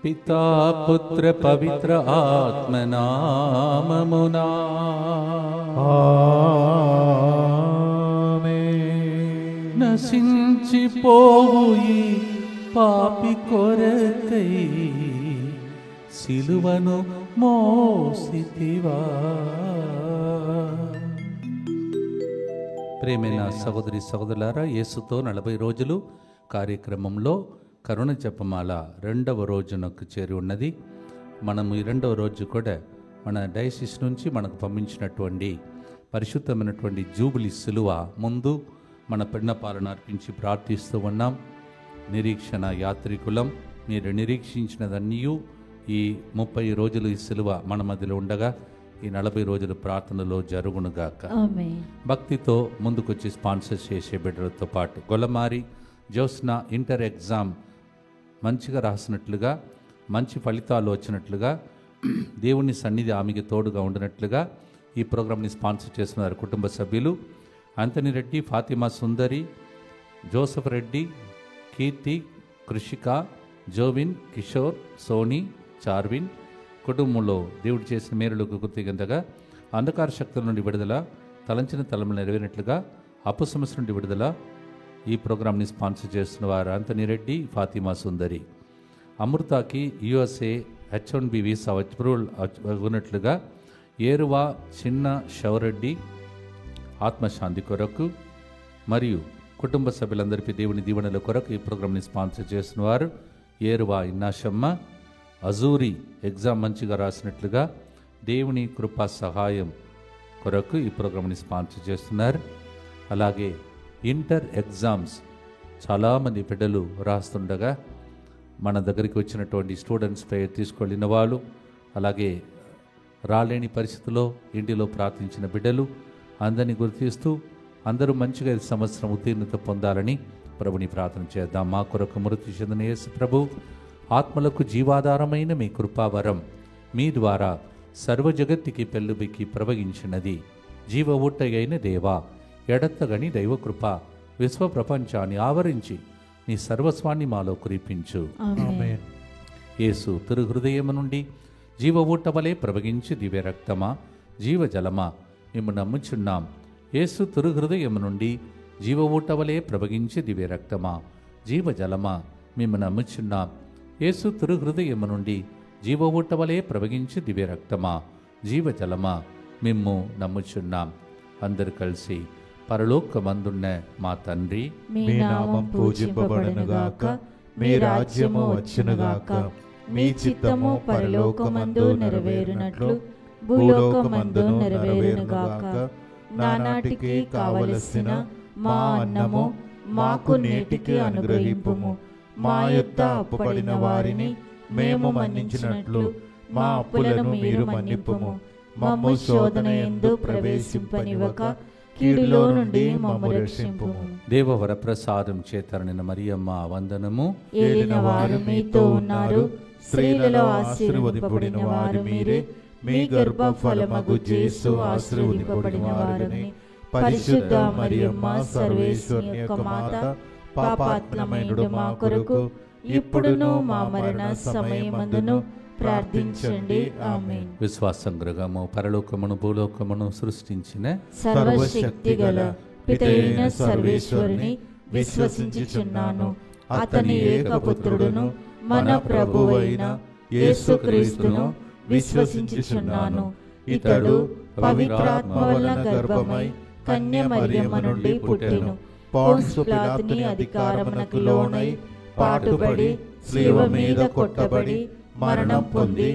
పితా పుత్ర పవిత్ర ఆత్మనామమునా ఆమేన్. నశించిపోవు ఈ పాపి కొరకై సిలువను మోసితివా. ప్రేమైన సహోదరి సహోదరులారా, యేసుతో 40 రోజులు కార్యక్రమంలో కరుణ జపమాల 2వ రోజునకు చేరి ఉన్నది. మనము ఈ 2వ రోజు కూడా మన డయాసిస్ నుంచి మనకు పంపించినటువంటి పరిశుద్ధమైనటువంటి జూబిలీ సిలువ ముందు మన పిన్నపాలను అర్పించి ప్రార్థిస్తూ ఉన్నాం. నిరీక్షణ యాత్రికులం, మీరు నిరీక్షించినదన్నీ ఈ 30 రోజులు ఈ సిలువ మన మధ్యలో ఉండగా ఈ 40 రోజుల ప్రార్థనలో జరుగునుగాక. భక్తితో ముందుకొచ్చి స్పాన్సర్ చేసే బిడ్డలతో పాటు గొల్లమారి జోస్న ఇంటర్ ఎగ్జామ్ మంచిగా రాసినట్లుగా, మంచి ఫలితాలు వచ్చినట్లుగా, దేవుని సన్నిధి ఆమెకి తోడుగా ఉండినట్లుగా ఈ ప్రోగ్రామ్ని స్పాన్సర్ చేస్తున్నారు కుటుంబ సభ్యులు ఆంథనీ రెడ్డి, ఫాతిమా సుందరి, జోసఫ్ రెడ్డి, కీర్తి, కృషిక, జోవిన్, కిషోర్, సోని, చార్విన్. కుటుంబంలో దేవుడు చేసిన మేలులకు కృతజ్ఞతగా అంధకార శక్తుల నుండి విడుదల, తలంచిన తలములు నెరవేరినట్లుగా అప్పు సమస్య నుండి విడుదల. ఈ ప్రోగ్రామ్ని స్పాన్సర్ చేస్తున్న వారు ఆంథనీ రెడ్డి, ఫాతిమా సుందరి. అమృతకి USA H1B వీసా అప్రూవల్ ఉన్నట్లుగా ఏరువా చిన్న షవరెడ్డి ఆత్మశాంతి కొరకు మరియు కుటుంబ సభ్యులందరికీ దేవుని దీవెనల కొరకు ఈ ప్రోగ్రామ్ని స్పాన్సర్ చేస్తున్న వారు ఏరువా ఇన్నాశమ్మ. అజూరి ఎగ్జామ్ మంచిగా రాసినట్లుగా దేవుని కృపా సహాయం కొరకు ఈ ప్రోగ్రామ్ని స్పాన్సర్ చేస్తున్నారు. అలాగే ఇంటర్ ఎగ్జామ్స్ చాలామంది బిడ్డలు రాస్తుండగా మన దగ్గరికి వచ్చినటువంటి స్టూడెంట్స్పై తీసుకెళ్ళిన వాళ్ళు, అలాగే రాలేని పరిస్థితుల్లో ఇంటిలో ప్రార్థించిన బిడ్డలు అందరినీ గుర్తిస్తూ అందరూ మంచిగా ఈ సంవత్సరం ఉత్తీర్ణత పొందాలని ప్రభుని ప్రార్థన చేద్దాం. మా కొరకు మృతి చెందిన యేసు ప్రభు ఆత్మలకు జీవాధారమైన మీ కృపావరం మీ ద్వారా సర్వ జగత్తుకి పెళ్ళుబిక్కి ప్రవహించినది. జీవ ఊటగైన దేవా, ఎడత్తగని దైవకృప విశ్వ ప్రపంచాన్ని ఆవరించి నీ సర్వస్వాన్ని మాలో కురిపించు. ఆమేన్. యేసు తిరు హృదయము నుండి జీవ ఊట వలె ప్రవహించి దివ్య రక్తమా, జీవజలమా మేము నమ్ముచున్నాం. యేసు తిరు హృదయము నుండి జీవ ఊట వలె ప్రవహించి దివ్య రక్తమా, జీవజలమా మేము నమ్ముచున్నాం. యేసు తిరు హృదయము నుండి జీవ ఊట వలె ప్రవహించి దివ్య రక్తమా, జీవజలమా మేము నమ్ముచున్నాం. అందరు కలిసి పరలోకమందున్న మా తండ్రి, మీ నామం పూజింపబడునుగాక, మీ రాజ్యము వచ్చునుగాక, మీ చిత్తము పరలోకమందు నెరవేరునట్లు భూలోకమందు నెరవేరునుగాక. నానాటికి కావలసిన మా అన్నము మాకు నేటికి అనుగ్రహింపుము. మా యొద్ద అప్పుపడిన వారిని మేము మన్నించినట్లు మా అప్పులను మీరు మన్నింపుము. మమ్ము శోధన యందు ప్రవేశింపనివ్వక కీడులో నుండి మమ్ము రక్షింపుము. దేవవర ప్రసాదం చేతరనిన మరియమ్మ వందనము. ఏలిన వారు మీతో ఉన్నారు, స్త్రీలలో ఆశీర్వదింపబడిన వారు మీరే. మీ గర్భ ఫలమగు యేసు ఆశీర్వదింపబడిన వారుని. పరిశుద్ధ మరియమ్మ సర్వేశ్వరుని యొక్క మాత, పాపాత్మమైనడు మా కొరకు ఇప్పుడును మా మరణ సమయమందును ప్రార్థించండి. ఆమేన్. విశ్వాసం గృహము పరలోకమును భూలోకమును సృష్టించిన సర్వశక్తి గల పితైన సర్వేశ్వరుని విశ్వసించుచున్నాను. అతని ఏకపుత్రుడును మన ప్రభువైన యేసుక్రీస్తును విశ్వసించుచున్నాను. ఇతడు పవిత్రాత్మ వలన గర్భమై కన్య మరియమ్మ నుండి పుట్టెను. పోన్సు పిలాతుని అధికారమునకు లోనై పాటుపడి శిలువ మీద కొట్టబడి మరణం పొంది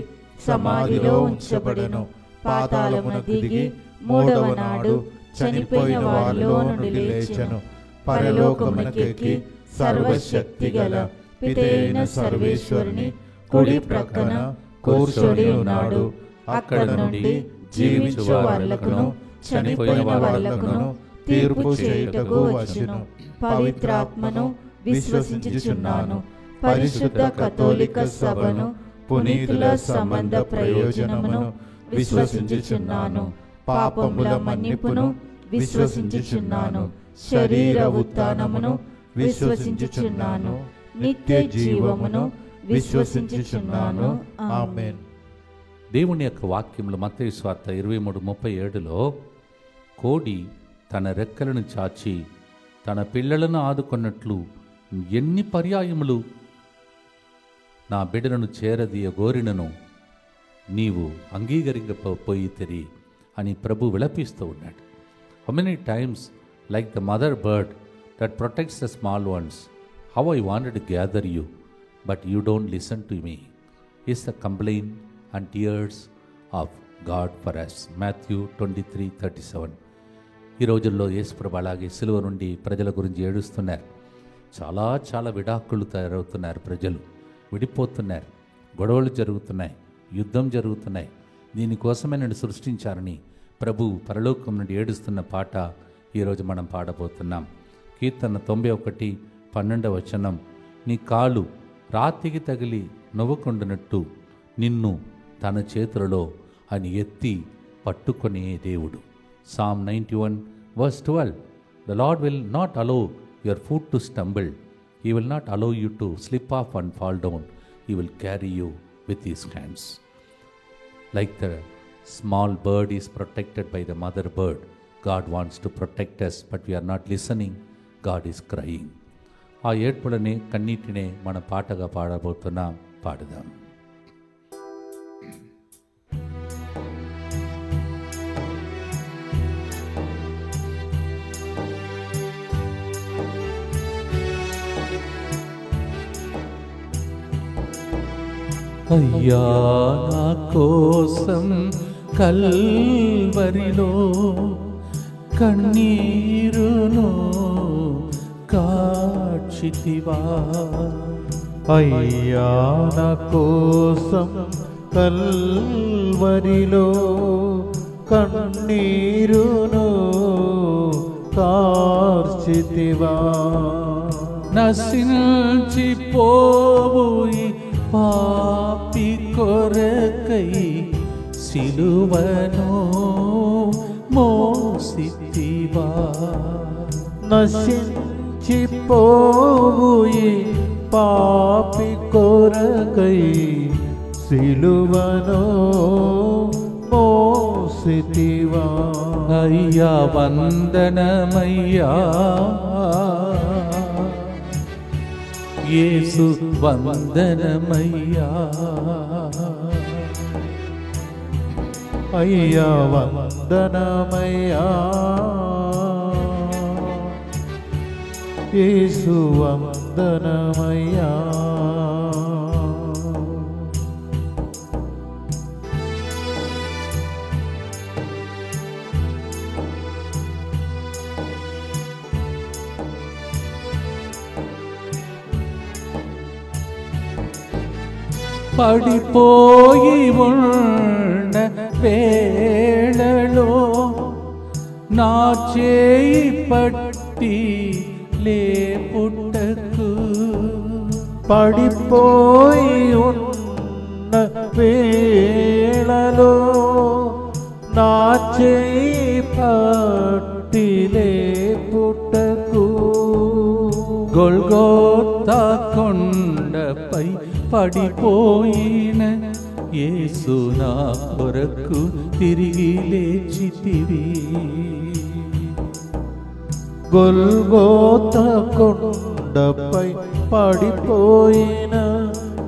సమాధిలో ఉంచబడెను. పాతాళమున దిగి 3వ నాడు చనిపోయిన వారిలో నుండి లేచెను. పరలోకమునకెక్కి సర్వశక్తి గల పితైన సర్వేశ్వరుని కుడి ప్రక్కన కూర్చొని ఉన్నాడు. అక్కడ నుండి జీవించు వారులకును చనిపోయిన వారులకును తీర్పు చేయుటకు వచ్చును. పవిత్రాత్మను విశ్వసించుచున్నాను. పరిశుద్ధ కథోలిక సభను, పునీతుల సంబంధ ప్రయోజనమును విశ్వసించుచున్నాను. పాపముల మన్నిపును విశ్వసించుచున్నాను. శరీర ఉత్థానమును విశ్వసించుచున్నాను. నిత్య జీవమును విశ్వసించుచున్నాను. ఆమేన్. దేవుని యొక్క వాక్యములు మత్తయి సువార్త 23:37లో కోడి తన రెక్కలను చాచి తన పిల్లలను ఆదుకున్నట్లు ఎన్ని పర్యాయములు నా బిడ్డలను చేరదీయ గోరినను నీవు అంగీకరించకపోయి తెరి అని ప్రభు విలపిస్తూ ఉన్నాడు. How many times like the mother bird that protects the small ones, how I wanted to gather you but you don't listen to me is the complaint and tears of God for us. Matthew 23:37. ఈ రోజుల్లో యేసుప్రభు అలాగే సిలువ నుండి ప్రజల గురించి ఏడుస్తున్నారు. చాలా చాలా విడాకులు తయారవుతున్నారు, ప్రజలు విడిపోతున్నారు, గొడవలు జరుగుతున్నాయి, యుద్ధం జరుగుతున్నాయి. దీనికోసమే నన్ను సృష్టించారని ప్రభు పరలోకం నుండి ఏడుస్తున్న పాట ఈరోజు మనం పాడబోతున్నాం. కీర్తన 91:12 నీ కాలు రాతికి తగిలి నవ్వుకుంటున్నట్టు నిన్ను తన చేతులలో అని ఎత్తి పట్టుకొనే దేవుడు. Psalm 91:12 The Lord will not allow your foot to stumble. He will not allow you to slip off and fall down. He will carry you with his hands. Like the small bird is protected by the mother bird, God wants to protect us, but we are not listening. God is crying. ఆ ఏడ్పులనే కన్నీటినే మన పాటగా పాడబోతున్నాం. పాడుదాం. అయ్యా నా కోసం కల్వరిలో కన్నీరును కాచితివా, అయ్యా నా కోసం కల్వరిలో కన్నీరును కార్చితివా, నశించిపోవు ఈ పాపి కొరకై సిలువను మోసితివా, నశించిపోవు ఈ పాపి కొరకై సిలువను మోసితివా. అయ్యా వందనమయ్యా యేసు వందనమయ్యా, అయ్యా వందనమయ్యా యేసు వందనమయ్యా. పడిపోయి ఉన్న వేళలో నా చేయి పట్టి లేపుటకు, పడిపోయి ఉన్న వేళలో నా చేయి పట్టి లేపుటకు, గొల్గోతా కొండపై పడిపోయిన యేసు నా కొరకు తిరిగి లేచితివి, గొల్గోతా కొండపై పడిపోయిన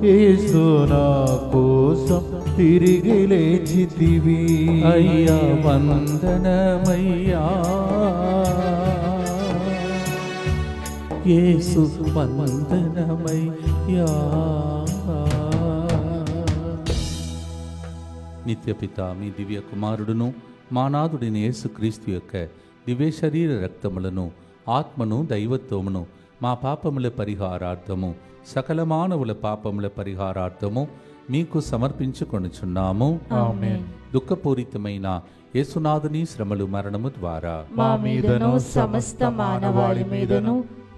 యేసు నా కోసం తిరిగి లేచితివి. అయ్యా వందనమయ్యా యేసు వందనమయ్యా. నిత్యపిత మీ దివ్య కుమారుడును మానాథుడిని యేసుక్రీస్తు యొక్క దివ్య శరీర రక్తములను ఆత్మను దైవత్వమును మా పాపముల పరిహారార్థము సకల మానవుల పాపముల పరిహారార్థము మీకు సమర్పించుకొనుచున్నాము. ఆమేన్. దుఃఖపూరితమైన యేసునాథుని శ్రమలు మరణము ద్వారా మా మీదను సమస్త మానవాళి మీదను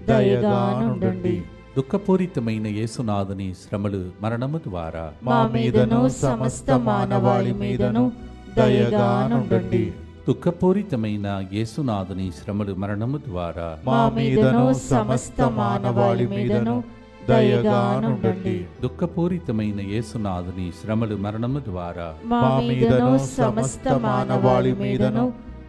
దయగా నుండండి. దుఃఖపూరితమైన యేసునాథుని శ్రమలు మరణము ద్వారా మా మీదను సమస్త మానవాళి మీదను దయగా నుండండి. దుఃఖపూరితమైన యేసునాథుని శ్రమలు మరణము ద్వారా మా మీదను సమస్త మానవాళి మీదను దయగానుండండి. దుఃఖపూరితమైన యేసునాథుని శ్రమలు మరణము ద్వారా మా మీదను సమస్త మానవాళి మీదను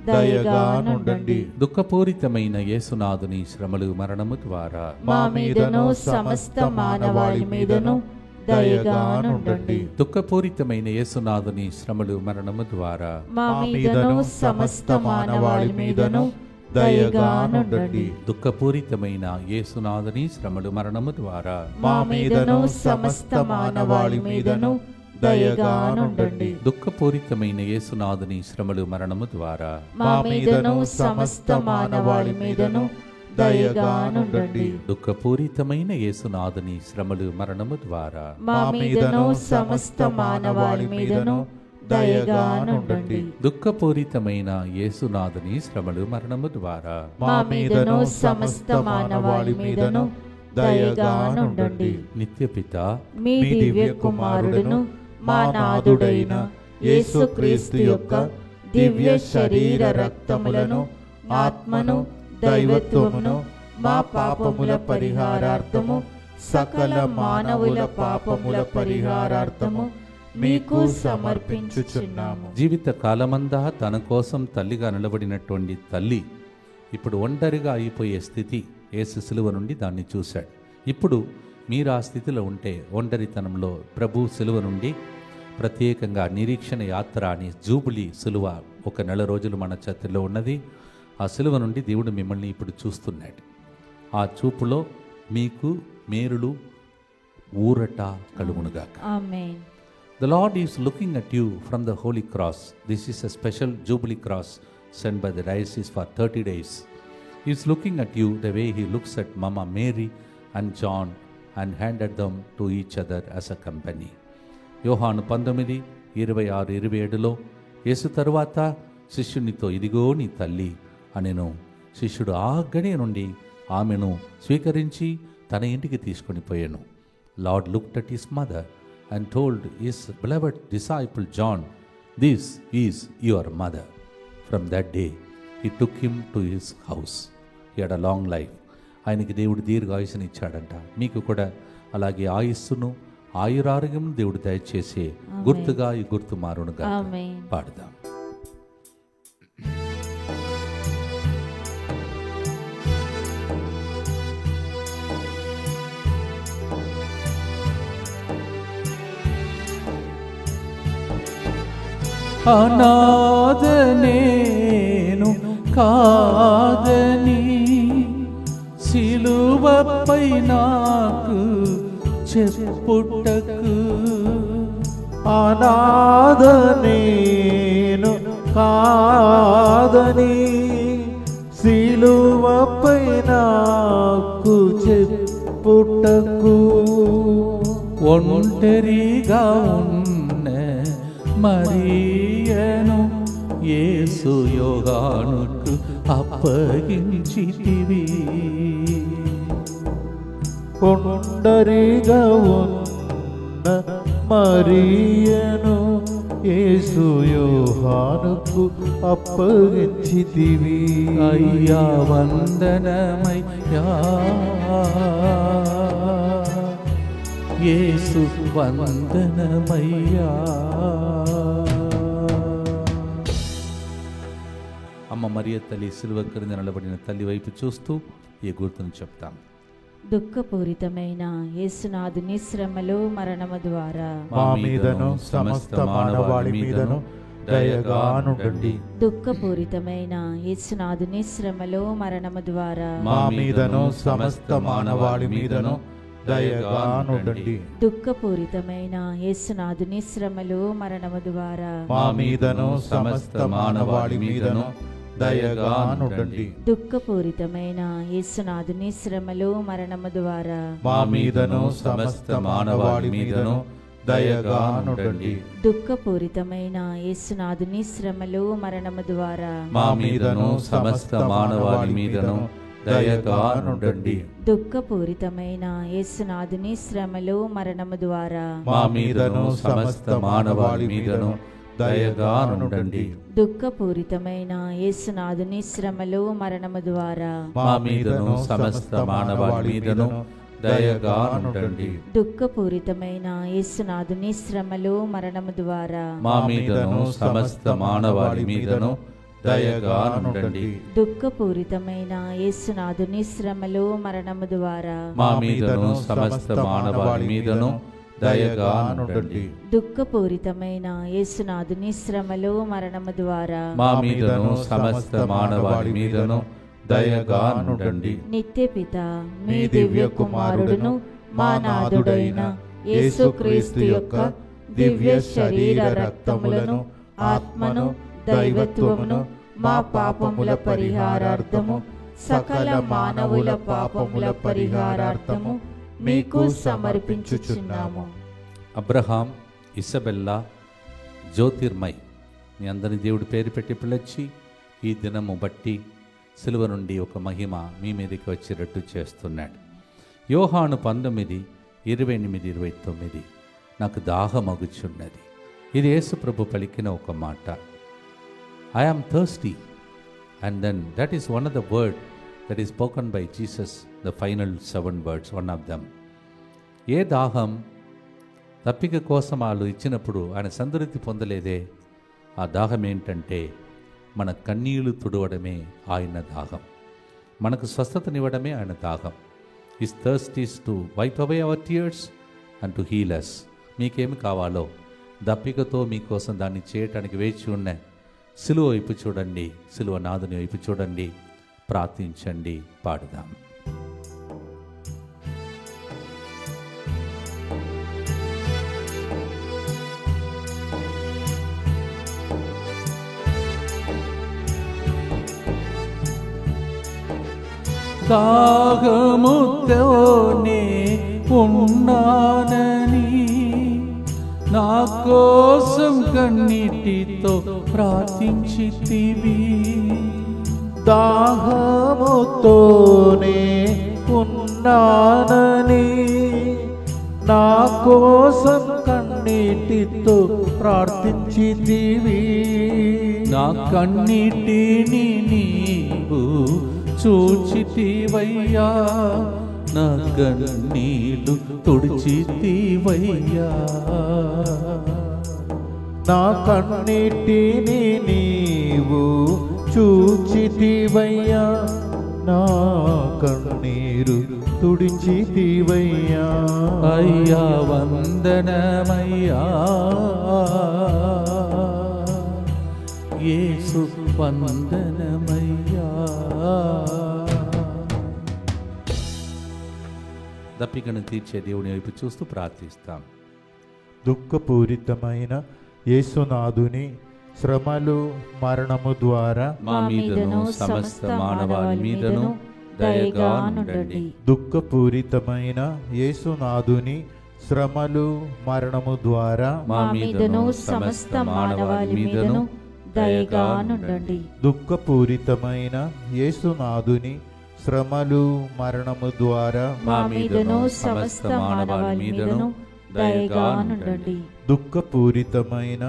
దయగానుండండి. దుఃఖపూరితమైన యేసునాథుని శ్రమలు మరణము ద్వారా మా మీదను సమస్త మానవాళి మీదను దయగానుండండి. దుఃఖపూరితమైన యేసునాథుని శ్రమలు మరణము ద్వారా మా మీదను సమస్త మానవాళి మీదను దయగానుండండి. దుఃఖపూరితమైన యేసునాథుని శ్రమలు మరణము ద్వారా మా మీదను సమస్త మానవాళి మీదను దయగానుండండి. దుఃఖపూరితమైన యేసునాథుని శ్రమలు మరణము ద్వారా మా మీదను సమస్త మానవాళి మీదను దయగానుండండి. దుఃఖపూరితమైన యేసునాథుని శ్రమలు మరణము ద్వారా మా మీదను సమస్త మానవాళి మీదను దయగానుండండి. దుఃఖపూరితమైన యేసునాథుని శ్రమలు మరణము ద్వారా మా మీదను సమస్త మానవాళి మీదను దయగానుండండి. నిత్యపిత మీ దివ్య కుమారుడును మా నాథుడైన యేసుక్రీస్తు యొక్క దివ్య శరీర రక్తములను ఆత్మను దైవత్వమును మా పాపముల పరిహారార్థము సకల మానవుల పాపముల పరిహారార్థము మీకు సమర్పించుచున్నాము. జీవిత కాలమంతా తన కోసం తల్లిగా నిలబడినటువంటి తల్లి ఇప్పుడు ఒంటరిగా అయిపోయే స్థితి యేసు సిలువ నుండి దాన్ని చూశాడు. ఇప్పుడు మీరు ఆ స్థితిలో ఉంటే ఒంటరితనంలో ప్రభు సిలువ నుండి ప్రత్యేకంగా నిరీక్షణ యాత్ర అని జూబిలీ సిలువ 1 నెల రోజులు మన చేతుల్లో ఉన్నది. ఆ సిలువ నుండి దేవుడు మిమ్మల్ని ఇప్పుడు చూస్తున్నాడు. ఆ చూపులో మీకు మేలులు ఊరట కలుగునుగాక. ఆమేన్. The Lord is looking at you from the Holy Cross. This is a special Jubilee cross sent by the diocese for 30 days. He is looking at you the way he looks at Mama Mary and John and handed them to each other as a company. యోహాను 19:26-27లో యేసు తరువాత శిష్యునితో ఇదిగో నీ తల్లి అనెను. శిష్యుడు ఆ గడియ నుండి ఆమెను స్వీకరించి తన ఇంటికి తీసుకొని పోయాను. Lord looked at his mother and told his beloved disciple John, "This is your mother." From that day, he took him to his house. He had a long life. ఆయనకి దేవుడు దీర్ఘాయుస్సుని ఇచ్చాడంట. మీకు కూడా అలాగే ఆయుస్సును ఆయురారోగ్యం దేవుడు దయచేసి గుర్తుగా ఈ గుర్తు మారునుగా ఆమేన్. పాడదాం. అనాథనేను కాదని సిలువపై నాకు చెప్పుటకు అనాథనేను కాదని సిలువపై నాకు చెప్పుటకు ఒంటరిగా ఉన్న మరియను యేసు యోహానుకు అప్పగించితివి. ఒంటరిగా ఉన్న మరియను యేసు యోహానుకు అప్పగించితివి. అయ్యా వందనమయ్యా యేసు వందనమయ్యా. అమ్మ మరియ తల్లి సిలువ క్రింద నిలబడిన తల్లి వైపు చూస్తూ ఈ గుర్తును చెప్తాం. దుఃఖపూరితమైన యేసునాథుని శ్రమలు మరణము ద్వారా మా మీదను సమస్త మానవాళి మీదను దయగానుండండి. దుఃఖపూరితమైన యేసునాథుని శ్రమలు మరణము ద్వారా మా మీదను సమస్త మానవాళి మీదను దయగానుండండి. దుఃఖపూరితమైన యేసునాథుని శ్రమలు మరణము ద్వారా మా మీదను సమస్త మానవాళి మీదను దయగానుండండి. దుఃఖపూరితమైన యేసునాథుని శ్రమలు మరణము ద్వారా మా మీదను సమస్త మానవాళి మీదను దయగానుండండి. దుఃఖపూరితమైన యేసునాథుని శ్రమలు మరణము ద్వారా మా మీదను సమస్త మానవాళి మీదను దయగానుండండి. దుఃఖపూరితమైన యేసునాథుని శ్రమలు మరణము ద్వారా మా మీదను సమస్త మానవాళి మీదను దయగానుండండి. దుఃఖపూరితమైన యేసునాథుని శ్రమలు మరణము ద్వారా మా మీదను సమస్త మానవాళి మీదను దయగా నుండండి. దుఃఖపూరితమైన యేసునాథుని శ్రమలు మరణము ద్వారా మా మీదను సమస్త మానవాళి మీదను దయగా నుండండి. దుఃఖపూరితమైన యేసునాథుని శ్రమలు మరణము ద్వారా మా మీదను సమస్త మానవాళి మీదను దయగా నుండండి. దుఃఖపూరితమైన యేసునాథుని శ్రమలు మరణము ద్వారా మా మీదను సమస్త మానవాళి మీదను దయగా నుండండి. నిత్యపిత మీ దివ్య కుమారుడును మా నాథుడైన యేసుక్రీస్తు యొక్క దివ్య శరీర రక్తములను ఆత్మను దైవత్వమును మా పాపముల పరిహారార్థము సకల మానవుల పాపముల పరిహారార్థము మీకు సమర్పించుచున్నాము. అబ్రహాం, ఇసబెల్లా, జ్యోతిర్మయ్ మీ అందరి దేవుడి పేరు పెట్టి పిలిచి ఈ దినము బట్టి సిలువ నుండి ఒక మహిమ మీ మీదకి వచ్చేటట్టు చేస్తున్నాడు. యోహాను 19:28-29 నాకు దాహమగుచున్నది. ఇది యేసు ప్రభు పలికిన ఒక మాట. I am thirsty. And then that is one of the word that is spoken by Jesus, the final 7 words, one of them. ఏ దాహం తప్పిక కోసం వాళ్ళు ఇచ్చినప్పుడు ఆయన సంతృప్తి పొందలేదే, ఆ దాహం ఏంటంటే మన కన్నీళ్లు తుడవడమే ఆయన దాహం, మనకు స్వస్థతనివ్వడమే ఆయన దాహం. His thirst is to wipe away our tears and to heal us. మీకేమి కావాలో దప్పికతో మీకోసం దాన్ని చేయటానికి వేచి ఉన్న సిలువ వైపు చూడండి, సిలువ నాథుని వైపు చూడండి, ప్రార్థించండి, పాడుదాం. దాహముతోనే ఉన్నానని నా కోసం కన్నీటితో ప్రార్థించితివి. దాహముతోనే ఉన్నానని నా కోసం కన్నీటితో ప్రార్థించితివి. నా కన్నీటిని నీవు చూచితివయ్యా, నా కన్నీళ్ళు తుడిచితివయ్యా. నా కన్నీటిని నీవు చూచితివయ్యా, నా కన్నీరు తుడిచితివయ్యా. అయ్యా వందనమయ్యా, యేసు వందనమయ్యా. దప్పికను తీర్చే దేవుని వైపు చూస్తూ ప్రార్థిస్తాం. దుఃఖపూరితమైన యేసునాథుని శ్రమలు మరణము ద్వారా మా మీదను సమస్త మానవాళి మీదను దయగా నుండండి. దుఃఖపూరితమైన యేసునాథుని శ్రమలు మరణము ద్వారా మా మీదను సమస్త మానవాళి మీదను దయగా నుండండి. దుఃఖపూరితమైన యేసునాథుని శ్రమలు మరణము ద్వారా మా మీదను సమస్త మానవాళి మీదను దయగా నుండండి. దుఃఖపూరితమైన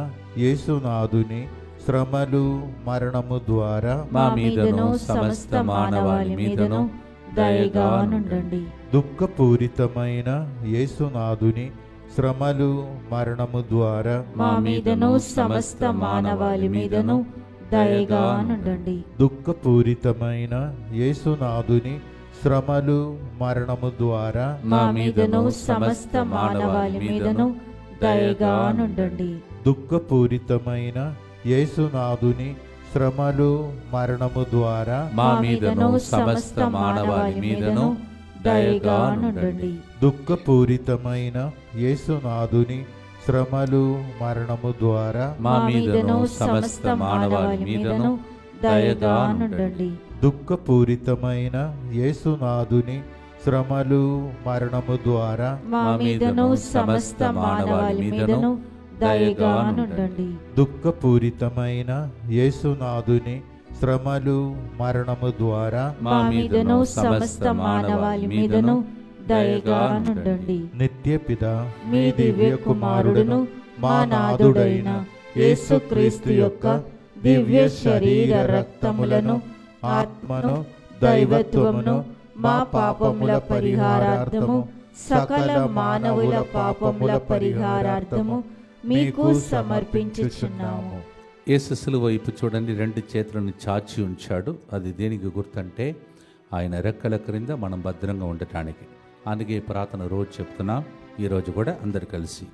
యేసునాథుని శ్రమలు మరణము ద్వారా మా మీదను సమస్త మానవాళి మీదను దయగా నుండండి. దుఃఖపూరితమైన యేసునాథుని శ్రమలు మరణము ద్వారా మా మీదను సమస్త మానవాళి మీదను దయగా నుండండి. దుఃఖపూరితమైన యేసునాథుని శ్రమలు మరణము ద్వారా మా మీదను సమస్త మానవాళి మీదను దయగా నుండండి. దుఃఖపూరితమైన యేసునాథుని శ్రమలు మరణము ద్వారా మా మీదను సమస్త మానవాళి మీదను దయగా నుండండి. దుఃఖపూరితమైన యేసునాథుని శ్రమలు మరణము ద్వారా మా మీదను సమస్త మానవాళి మీదను దయగా నుండండి. దుఃఖపూరితమైన యేసునాథుని శ్రమలు మరణము ద్వారా మా మీదను సమస్త మానవాళి మీదను దయగా నుండండి. దుఃఖపూరితమైన యేసునాథుని శ్రమలు మరణము ద్వారా మా మీదను సమస్త మానవాళి మీదను దయగా నుండండి. నిత్యపిత మీ దివ్య కుమారుడును మా నాథుడైన యేసుక్రీస్తు యొక్క దివ్య శరీర రక్తములను ఆత్మను దైవత్వమును మా పాపముల పరిహారార్థము సకల మానవుల పాపముల పరిహారార్థము మీకు సమర్పించుచున్నాము. యేసు సిలువ వైపు చూడండి, రెండు చేతులను చాచి ఉంచాడు. అది దేనికి గుర్తంటే ఆయన రెక్కల క్రింద మనం భద్రంగా ఉండటానికి. అందుకే ప్రార్థన రోజు చెప్తున్నాం. ఈరోజు కూడా అందరు కలిసి,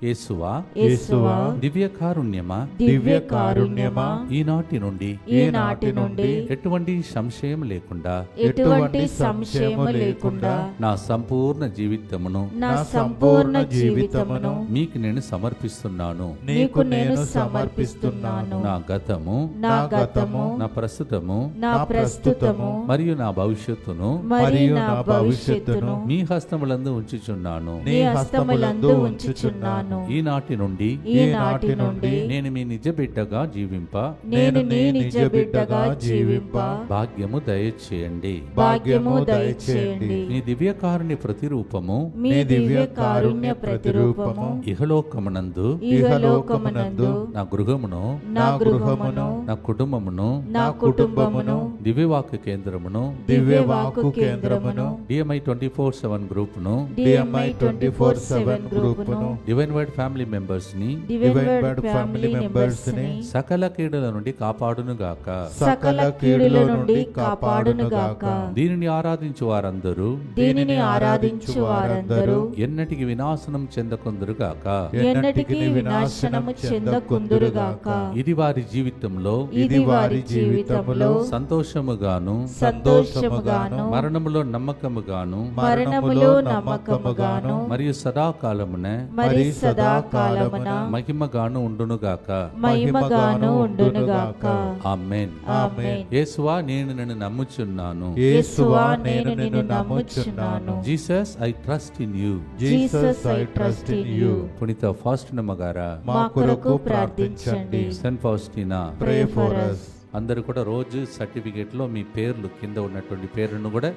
యేసువా యేసువా దివ్య కారుణ్యమా దివ్య కారుణ్యమా ఈనాటి నుండి ఈనాటి నుండి ఎటువంటి సంశయం లేకుండా ఎటువంటి సంశయము లేకుండా నా సంపూర్ణ జీవితమును నా సంపూర్ణ జీవితమును మీకు నేను సమర్పిస్తున్నాను. నీకు నేను సమర్పిస్తున్నాను. నా గతము నా గతము నా ప్రస్తుతము నా ప్రస్తుతము మరియు నా భవిష్యత్తును మరియు నా భవిష్యత్తును మీ హస్తములందు ఉంచుచున్నాను. నీ హస్తములందు ఉంచుచున్నాను. ఈనాటి నుండి ఈనాటి నుండి నేను మీ నిజ బిడ్డగా జీవింప నేను నీ నిజ బిడ్డగా జీవింప భాగ్యము దయచేయండి. భాగ్యము దయచేయండి. మీ దివ్య కారుణ్య ప్రతిరూపము మీ దివ్య కారుణ్య ప్రతిరూపము ఇహలోకమునందు ఇహలోకమునందు నా గృహమును నా గృహమును నా కుటుంబమును నా కుటుంబమును దివ్యవాక్య కేంద్రమును దివ్యవాక్కు కేంద్రమును DMI 24/7 గ్రూపును DMI 24/7 గ్రూపును డివైన్ వర్డ్ ఫ్యామిలీ మెంబర్స్ ని డివైన్ వర్డ్ ఫ్యామిలీ మెంబర్స్ ని సకల కీడుల నుండి కాపాడును గాక. సకల కీడుల నుండి కాపాడును గాక. దీనిని ఆరాధించు వారందరూ దీనిని ఆరాధించు వారందరూ ఎన్నటికి వినాశనం చెందకుందురు గాక. ఎన్నటికీ వినాశనము చెందకుందురు గాక. ఇది వారి జీవితంలో ఇది వారి జీవితంలో సంతోషముగాను సంతోషముగాను మరణములో నమ్మకముగాను మరణములో నమ్మకముగాను మరియు సదాకాలమున మరి సదాకాలమున మహిమగాను ఉండునుగాక. మహిమగాను ఉండునుగాక. ఆమేన్. ఆమేన్. యేసువా నేను నిన్ను నమ్ముచున్నాను. యేసువా నేను నిన్ను నమ్ముచున్నాను. Jesus I trust in you. Jesus I trust in you. పునీత ఫాస్టినమ్మ గారా, మా కొరకు ప్రార్థించండి. Saint Faustina, pray for us. అందరూ కూడా రోజు సర్టిఫికేట్లో మీ పేర్లు కింద ఉన్నటువంటి పేర్లను కూడా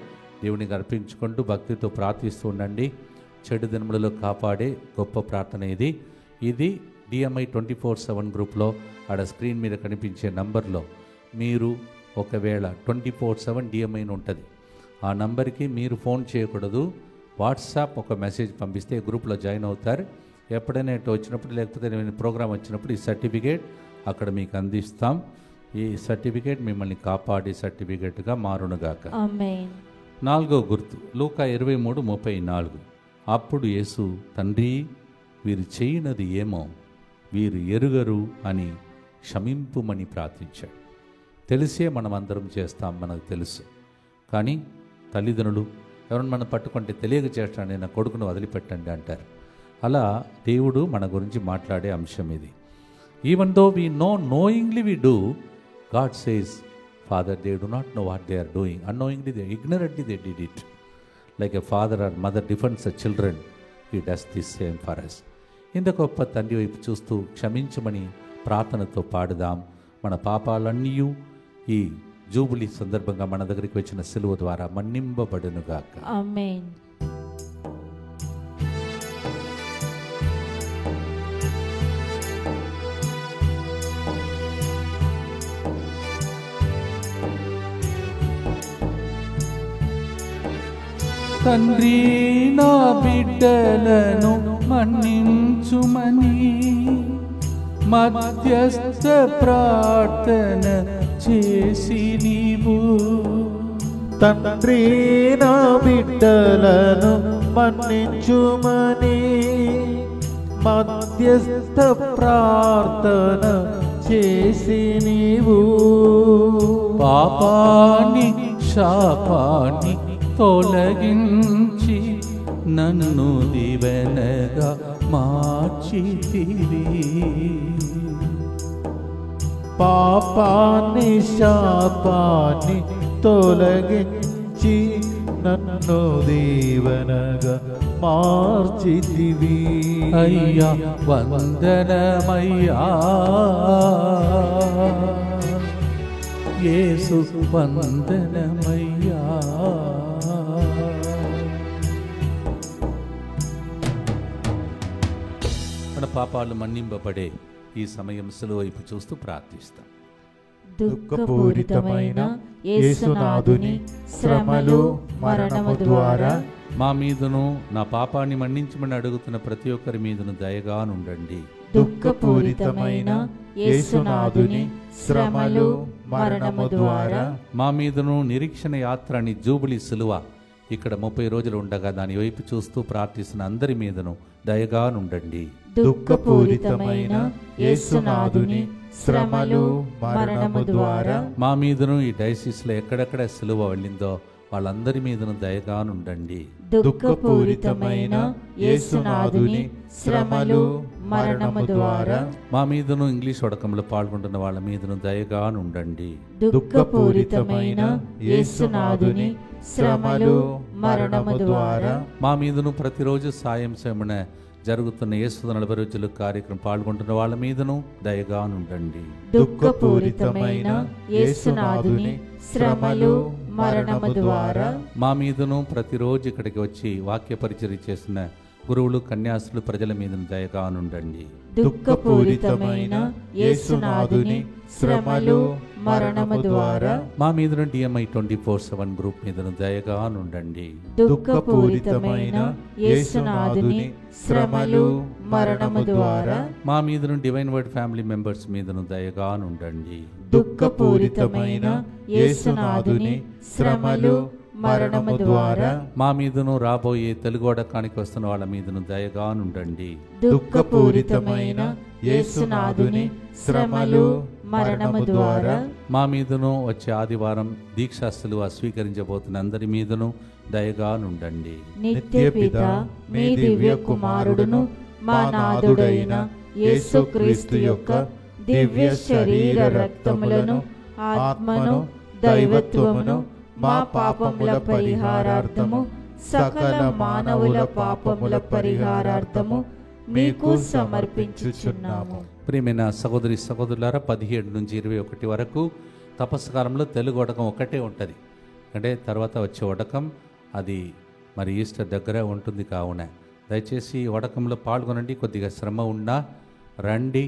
దేవునికి అర్పించుకుంటూ భక్తితో ప్రార్థిస్తూ ఉండండి. చెడు దినములలో కాపాడే గొప్ప ప్రార్థన ఇది. ఇది DMI 24/7 గ్రూప్లో ఆడ స్క్రీన్ మీద కనిపించే నంబర్లో మీరు ఒకవేళ 24/7 DMI ఉంటుంది. ఆ నంబర్కి మీరు ఫోన్ చేయకూడదు. వాట్సాప్ ఒక మెసేజ్ పంపిస్తే గ్రూప్లో జాయిన్ అవుతారు. ఎప్పుడైనా ఇటు వచ్చినప్పుడు లేకపోతే నేను ప్రోగ్రాం వచ్చినప్పుడు ఈ సర్టిఫికేట్ అక్కడ మీకు అందిస్తాం. ఈ సర్టిఫికేట్ మిమ్మల్ని కాపాడే సర్టిఫికేట్గా మారునుగాక. ఆమేన్. 4వ గుర్తు లూకా 23:34. అప్పుడు యేసు, తండ్రి వీరు చేయనది ఏమో వీరు ఎరుగరు అని క్షమింపుమని ప్రార్థించాడు. తెలిసే మనం అందరం చేస్తాం, మనకు తెలుసు. కానీ తల్లిదండ్రులు ఎవరైనా మనం పట్టుకుంటే తెలియక చేస్తాను, నా కొడుకును వదిలిపెట్టండి అంటారు. అలా దేవుడు మన గురించి మాట్లాడే అంశం ఇది. Even though we knowingly we do, God says, Father, they do not know what they are doing. Unknowingly, ignorantly they did it. Like a father or mother defends the children, He does the same for us. ఇంత గొప్ప తండ్రి వైపు చూస్తూ క్షమించమని ప్రార్థనతో పాడుదాం. మన పాపాలన్నీ ఈ జూబిలీ సందర్భంగా మన దగ్గరికి వచ్చిన సిలువ ద్వారా మన్నింపబడునుగాక. ఆమేన్. తండ్రి నా బిడ్డలను మన్నించుమని మధ్యస్థ ప్రార్థన చేసి నీవు. తండ్రి నా బిడ్డలను మన్నించుమని మధ్యస్థ ప్రార్థన చేసి నీవు. పాపాన్ని శాపాన్ని తొలగించి నన్ను దీవెనగా మార్చితివి. పాపాన్ని శాపాన్ని తొలగించి నన్ను దీవెనగా మార్చితివి. అయ్యా వందనమయ్యా, యేసు వందనమయ్యా. మన పాపాలు మన్నింపబడే ఈ సమయం సిలువ వైపు చూస్తూ ప్రార్థిస్తాం. దుఃఖపూరితమైన యేసునాథుని శ్రమలు మరణము ద్వారా మా మీదను నా పాపాన్ని మన్నించమని అడుగుతున్న ప్రతి ఒక్కరి మీదను దయగా నుండండి. దుఃఖపూరితమైన యేసునాథుని శ్రమలు మరణము ద్వారా మా మీదను నిరీక్షణ యాత్ర అని జూబిలీ సిలువ ఇక్కడ 30 రోజులు ఉండగా దాని వైపు చూస్తూ ప్రార్థిస్తున్న అందరి మీదను దయగా నుండండి. దుఃఖపూరితమైన యేసునాథుని శ్రమలు మరణము ద్వారా మా మీదను ఈ డైసిస్ లో ఎక్కడెక్కడ సిలువ వెళ్ళిందో వాళ్ళందరి మీదను దయగా నుండండి. దుఃఖపూరితమైన యేసునాథుని శ్రమలు మరణము ద్వారా మా మీదను ఇంగ్లీష్ వడకంలో పాల్గొంటున్న వాళ్ళ మీదను దయగా నుండండి. దుఃఖపూరితమైన యేసునాథుని శ్రమలు మరణము ద్వారా మా మీదను ప్రతిరోజు సాయం సమయమున జరుగుతున్న యేసు 40 రోజుల కార్యక్రమం పాల్గొంటున్న వాళ్ళ మీదను దయగా నుండండి. దుఃఖపూరితమైన యేసునాథుని శ్రమలు మరణము ద్వారా మా మీదను ప్రతిరోజు ఇక్కడికి వచ్చి వాక్య పరిచర్య చేసిన గురువులు కన్యాసులు ప్రజల మీదను దయగా నుండండి. దుఃఖపూరితమైన యేసునాథుని శ్రమలు మరణము ద్వారా మా మీదను DMI 24/7 గ్రూప్ మీదను దయగా నుండండి. దుఃఖపూరితమైన యేసునాథుని శ్రమలు మరణము ద్వారా మా మీదను డివైన్ వర్డ్ ఫ్యామిలీ మెంబర్స్ మీదను దయగా నుండండి. దుఃఖపూరితమైన యేసునాథుని శ్రమలు మరణము ద్వారా మా మీదను రాబోయే తెలుగోడకానికి వస్తున్న వాళ్ళ మీదను దయగా నుండండి. దుఃఖపూరితమైన యేసునాథుని శ్రమలు మరణము ద్వారా మా మీదను వచ్చే ఆదివారం దీక్షాస్తులు స్వీకరించబోతున్న అందరి మీదను దయగా నుండండి. నిత్య పిత మీ దివ్య కుమారుడును మా నాథుడైన యేసుక్రీస్తు యొక్క దివ్య శరీర రక్తములను ఆత్మను దైవత్వమును మా పాపముల పరిహారార్థము సకల మానవుల పాపముల పరిహారార్థము మీకు సమర్పించుచున్నాము. ప్రియమైన సహోదరి సహోదరులారా, 17 నుంచి 21 వరకు తపస్సు కాలంలో తెలుగు వడకం ఒకటే ఉంటుంది. అంటే తర్వాత వచ్చే వడకం అది మరి ఈస్టర్ దగ్గర ఉంటుంది. కావున దయచేసి ఈ వడకంలో పాల్గొనండి. కొద్దిగా శ్రమ ఉన్నా రండి,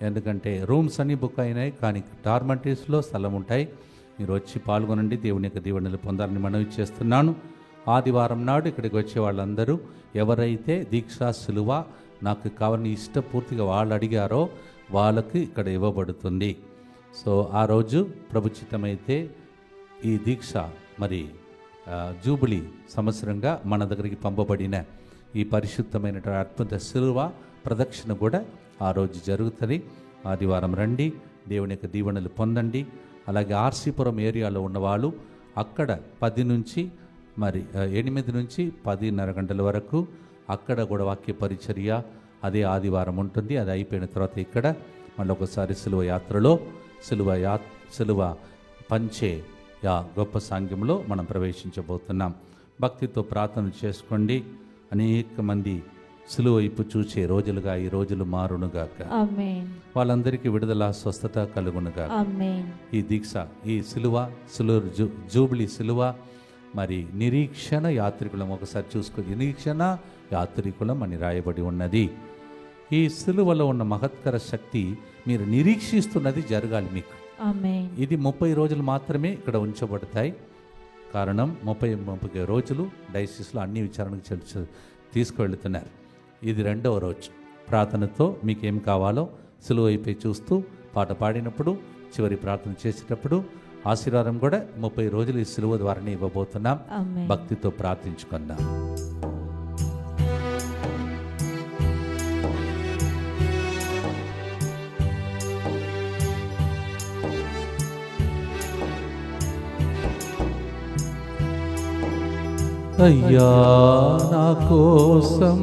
ఎందుకంటే రూమ్స్ అన్నీ బుక్ అయినాయి, కానీ డార్మెంటరీస్లో స్థలం ఉంటాయి. మీరు వచ్చి పాల్గొనండి, దేవుని యొక్క దీవెనలు పొందాలని మనవి చేస్తున్నాను. ఆదివారం నాడు ఇక్కడికి వచ్చే వాళ్ళందరూ ఎవరైతే దీక్షా సిలువ నాకు కావాలని ఇష్టపూర్తిగా వాళ్ళు అడిగారో వాళ్ళకి ఇక్కడ ఇవ్వబడుతుంది. సో ఆ రోజు ప్రభుచితమైతే ఈ దీక్ష మరి జూబిలీ సంవత్సరంగా మన దగ్గరికి పంపబడిన ఈ పరిశుద్ధమైన అద్భుత సిలువ ప్రదక్షిణ కూడా ఆ రోజు జరుగుతుంది. ఆదివారం రండి, దేవుని యొక్క దీవెనలు పొందండి. అలాగే ఆర్సీపురం ఏరియాలో ఉన్నవాళ్ళు అక్కడ 10 నుంచి మరి 8 నుంచి 10:30 గంటల వరకు అక్కడ కూడా వాక్య పరిచర్య అదే ఆదివారం ఉంటుంది. అది అయిపోయిన తర్వాత ఇక్కడ మళ్ళీ ఒకసారి సిలువ యాత్రలో సిలువ పంచే గొప్ప సాంగ్యంలో మనం ప్రవేశించబోతున్నాం. భక్తితో ప్రార్థన చేసుకోండి. అనేక మంది సిలువ వైపు చూచే రోజులుగా ఈ రోజులు మారునుగాక. వాళ్ళందరికీ విడుదల స్వస్థత కలుగునుగాక. ఈ దీక్ష, ఈ సిలువ జూబిలీ సిలువ మరి నిరీక్షణ యాత్రికులం. ఒకసారి చూసుకో, నిరీక్షణ యాత్రికులం అని రాయబడి ఉన్నది. ఈ సిలువలో ఉన్న మహత్కర శక్తి మీరు నిరీక్షిస్తున్నది జరగాలి మీకు. ఇది 30 రోజులు మాత్రమే ఇక్కడ ఉంచబడతాయి. కారణం 30 రోజులు డైసిస్లో అన్ని విచారణకు తీసుకువెళ్తున్నారు. ఇది 2వ రోజు. ప్రార్థనతో మీకేం కావాలో సిలువ వైపే చూస్తూ పాట పాడినప్పుడు చివరి ప్రార్థన చేసేటప్పుడు ఆశీర్వాదం కూడా 30 రోజులు ఈ సిలువ ద్వారానే ఇవ్వబోతున్నాం. భక్తితో ప్రార్థించుకుందాం. అయ్యా నా కోసం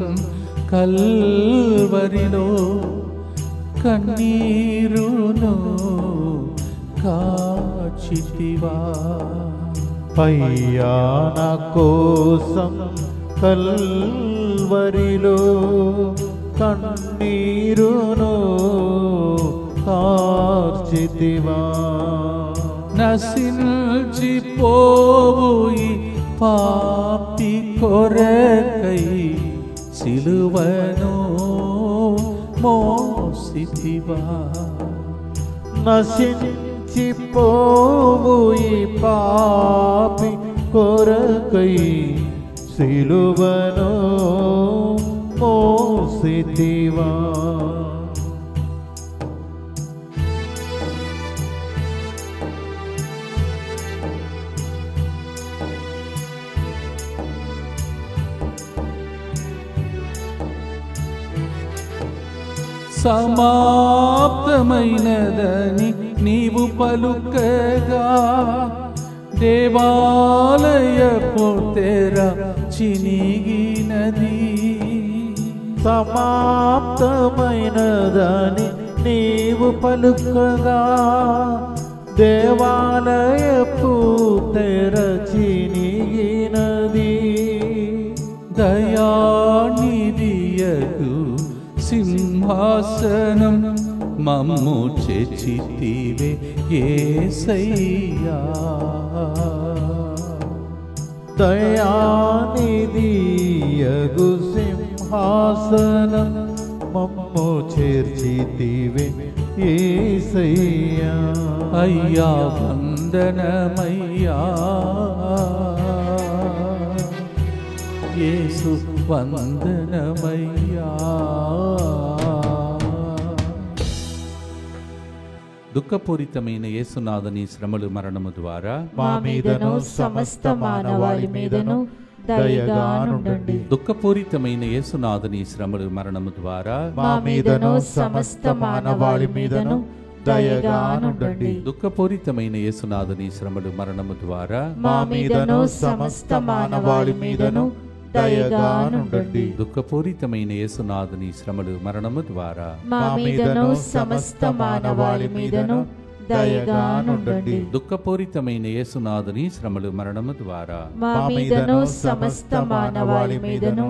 కల్వరిలో కన్నీరును కాచితివా. అయ్యా నా కోసం కల్వరిలో కన్నీరును కార్చితివా. నశించిపోవు ఈ పాపి కొరకై సిలువను మోసితివా. నశించిపోవు నశించిపోవు ఈ పాపి కొరకై సిలువను మోసితివా. సమాప్తమైనదని నీవు పలుకగా దేవాలయపు తెర చినిగినది. సమాప్తమైనదని నీవు పలుకగా దేవాలయపు తెర చినిగినది. దయానిధియగు సింహాసనం మమ్ము చేర్చితివే యేసయ్యా. దయానిధియగు సింహాసనం మమ్ము చేర్చితివే యేసయ్యా. అయ్యా వందనమయ్యా యేసు వందనమయ్యా. దుఃఖపూరితమైన యేసునాథుని శ్రమలు మరణము ద్వారా మా మీదను సమస్త మానవాళి మీదను దయగా నుండండి. దుఃఖపూరితమైన యేసునాథుని శ్రమలు మరణము ద్వారా మా మీదను సమస్త మానవాళి మీదను దయగా నుండండి. దుఃఖపూరితమైన యేసునాథుని శ్రమలు మరణము ద్వారా మా మీదను సమస్త మానవాళి మీదను దయగా నుండండి. దుఃఖపూరితమైన యేసునాథుని శ్రమలు మరణము ద్వారా మా మీదను సమస్త మానవాళి మీదను దయగా నుండండి. దుఃఖపూరితమైన యేసునాథుని శ్రమలు మరణము ద్వారా మా మీదను సమస్త మానవాళి మీదను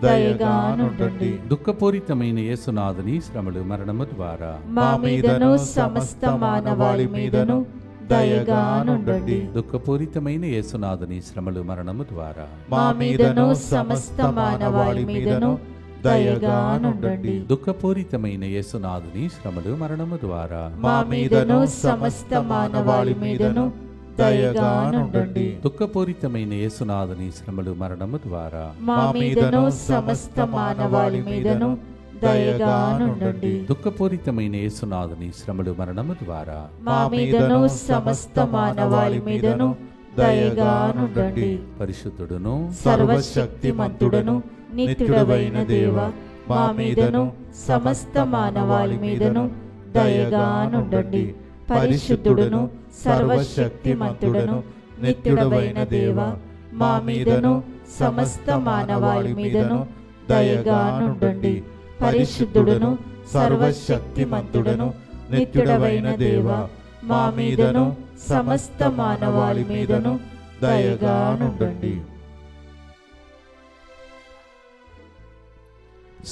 దయగా నుండండి. దుఃఖపూరితమైన యేసునాథుని శ్రమలు మరణము ద్వారా మా మీదను సమస్త మానవాళి మీదను దయగా నుండండి. దుఃఖపూరితమైన యేసునాథుని శ్రమలు మరణము ద్వారా మా మీదను సమస్త మానవాళి మీదను దయగా నుండండి. దుఃఖపూరితమైన యేసునాథుని శ్రమలు మరణము ద్వారా మా మీదను సమస్త మానవాళి మీదను దయగా నుండండి. దుఃఖపూరితమైన యేసునాథుని శ్రమలు మరణము ద్వారా మా మీదను సమస్త మానవాళి మీదను దయగా నుండండి. దుఃఖపూరితమైన యేసునాథుని శ్రమలు మరణము ద్వారా మా మీదను సమస్త మానవాళి మీదను దయగా నుండండి. పరిశుద్ధుడును సర్వశక్తిమంతుడను నిత్యుడవైన దేవ, మా మీదను సమస్త మానవాళి మీదను దయగా నుండండి. పరిశుద్ధుడును సర్వశక్తిమంతుడను నిత్యుడవైన దేవ, మా మీదను సమస్త మానవాళి మీదను దయగా నుండండి. పరిశుద్ధుడును సర్వశక్తిమంతుడను నిత్యుడవైన దేవ, మా మీదను సమస్త మానవాళి మీదను దయగా నుండండి.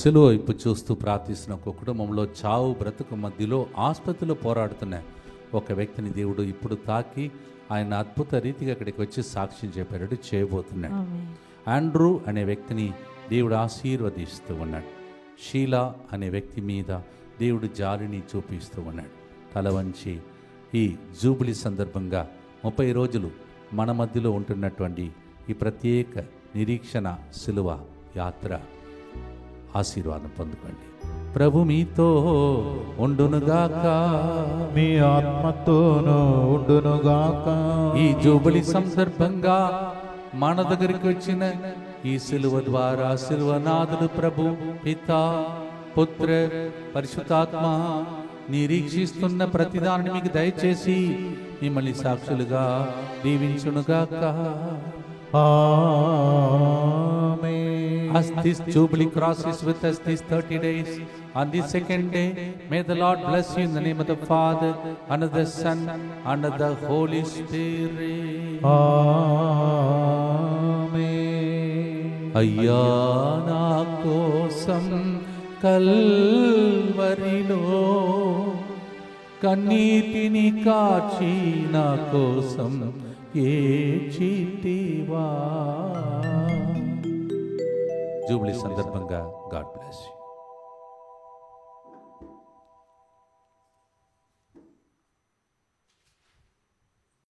సిలువ వైపు చూస్తూ ప్రార్థిస్తున్న ఒక కుటుంబంలో చావు బ్రతుకు మధ్యలో ఆసుపత్రిలో పోరాడుతున్న ఒక వ్యక్తిని దేవుడు ఇప్పుడు తాకి ఆయన అద్భుత రీతిగా అక్కడికి వచ్చి సాక్ష్యం చెప్పాడు, చేయబోతున్నాడు. ఆండ్రూ అనే వ్యక్తిని దేవుడు ఆశీర్వదిస్తూ ఉన్నాడు. షీలా అనే వ్యక్తి మీద దేవుడు జాలిని చూపిస్తూ ఉన్నాడు. తల వంచి ఈ జూబిలీ సందర్భంగా 30 రోజులు మన మధ్యలో ఉంటున్నటువంటి ఈ ప్రత్యేక నిరీక్షణ సిలువ యాత్ర ఆశీర్వాదం పొందుకోండి. ప్రభు మీతో ఉండునుగాక, మీ ఆత్మతోనూ ఉండునుగాక. ఈ జూబిలీ సందర్భంగా మన దగ్గరికి వచ్చిన ఈ సిలువ ద్వారా సిలువనాథుడు ప్రభు పితా పుత్ర పరిశుద్ధాత్మ నిరీక్షిస్తున్న ప్రతిదాన్ని మీకు దయచేసి మిమ్మల్ని సాక్షులుగా దీవించునుగాక. As this Jubilee crosses with us these 30 days, on the second day, may the Lord bless you in the name of the Father, and of the Son, and of the Holy Spirit. Amen. అయ్యా నా కోసం కల్వరిలో కన్నీటిని కాచి నా కోసం ఏడ్చితివా. Jubilee సందర్భంగా God bless you.